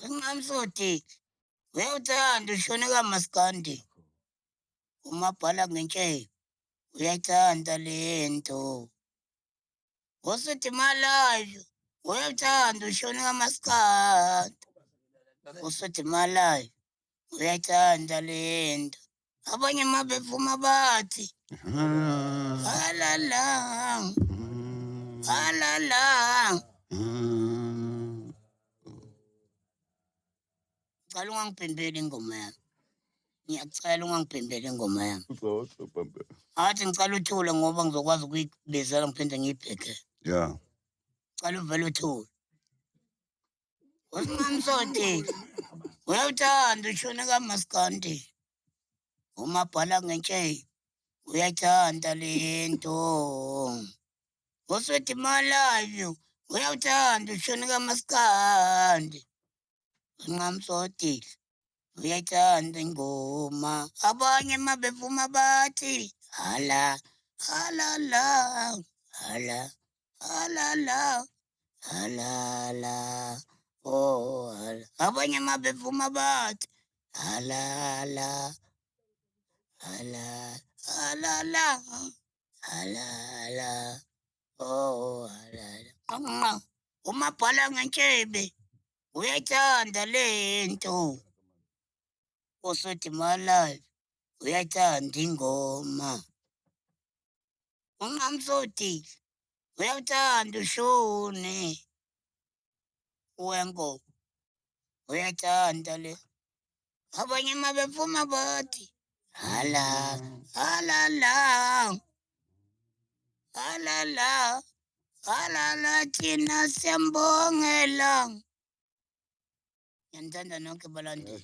Ngamsoti, uyawuthanda ushone kaMaskandi. Uma abhala ngenshebo, uyayithanda lento. Usuthi malayo, uyawuthanda ushone kaMaskandi. Usuthi malayo, uyayithanda lento. Abanye uma bevuma bathi, alala, alala. Ngicela ungangiphimbeli ingoma yami. Ngiyacela ungangiphimbeli ingoma yami. Athi ngicela uthule ngoba ngizokwazi ukuyibizela ngiphinde ngiyibheke. Ya. Ngicela uvele uthule. Usingamsoti, uyawuthanda ushone kaMaskandi. Uma abhala ngentshebe, uyayithanda lento. Usuthi malayo, uyawuthanda ushone kaMaskandi. Usingamsoti, uyayithanda ingoma. Abanye uma bevuma bathi, hala, halala, hala, halala, halala, oh hala. Abanye uma bevuma bathi, halala, hala, halala, halala, oh halala. Uma abhala ngentshebe, uyayithanda lento. Usuthi malayo, uyayithanda ingoma. Ungamsoti, uyawuthanda ushone wenkolo. Uyayithanda le. Abanye uma bevuma bathi, hala, halala, halala, halala, thina siyambongela. Ngiyanithanda nonke balandeli.